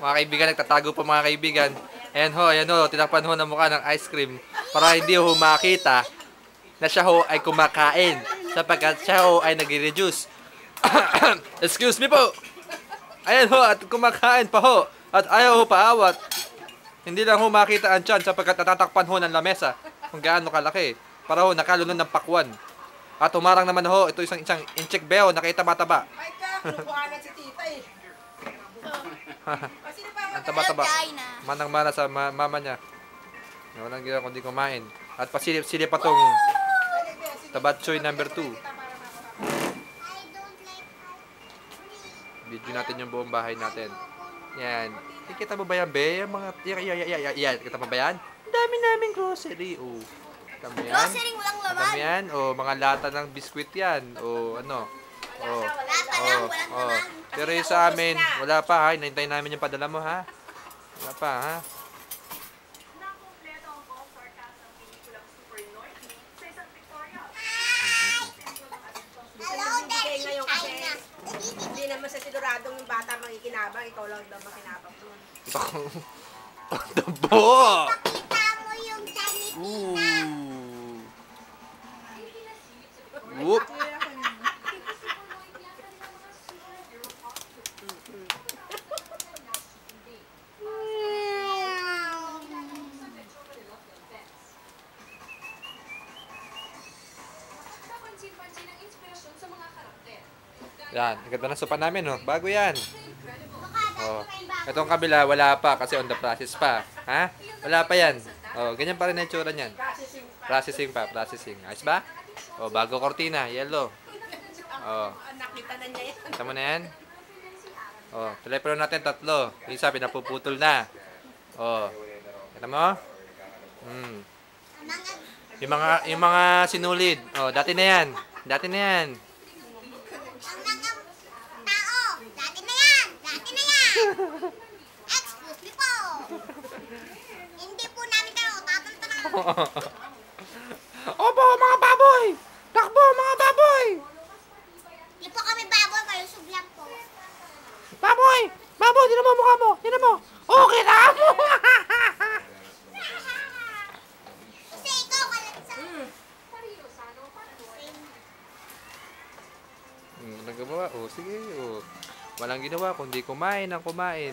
Mga kaibigan, nagtatago pa mga kaibigan. Ayan ho, tinakpan ho ng mukha ng ice cream para hindi ho makita na siya ho ay kumakain sapagkat siya ho ay nag-reduce. Excuse me po. Ayan ho, at kumakain pa ho. At ayaw ho paawat. Hindi lang ho makita ang tiyan sapagkat natatakpan ho ng lamesa kung gaano kalaki. Para ho nakalunod ng pakwan. At umarang naman ho, ito isang inchik beo, nakita mataba. Ay ka, lukuhanan si tita eh. Ang taba-taba. Manang-mana sa mama niya. Walang ginawa kundi kumain. At pasilip-silip pa tong tabatsoy number 2. Video natin yung buong bahay natin. Yan. Kita mo ba yan, be? Yung mga... Yan. Kita mo ba yan? Ang dami naming grocery. Oh. Kita mo yan? Grocery walang laman. Kita mo yan? Oh, mga lata ng biskwit yan. Oh, ano? Oh. Lata lang, walang laman. Pero yung sa amin, wala pa ha. Hinahintay namin yung padala mo ha. Wala pa ha. Hindi naman sa siguradong yung bata makikinabang, ikaw lang daw makinabang nun. Tabo! Pakita mo yung tiyan ni Tita. Whoop! Yan, ang ganda ng sopa namin, no? Bago yan. Oh. Itong kabila, wala pa kasi on the process pa. Ha? Wala pa yan. Oh, ganyan pa rin ang itsura niyan. Processing pa, processing. Ayos ba? Oh, bago kortina, yellow. Oh. Nakita na niya yan. Kita mo na yan? Oh, telepono natin 3. Yung isa, pinapuputol na. Oh. Kita mo? Yung mga sinulid. Oh, dati na yan. Dati na yan. Ang mga tao, dati na yan. Dati na yan. Excuse me po. Hindi po namin kayo tatantanan. Opo, mga baboy! Takbo, mga baboy! Hindi po kami baboy, kayo sublang po. Baboy! Baboy, tinan mo mukha mo! Tinan mo! Okay na mo! Kasi ikaw kalat sa... Nagawa? Oh, sige. Oh. Walang ginawa kundi kumain ang kumain.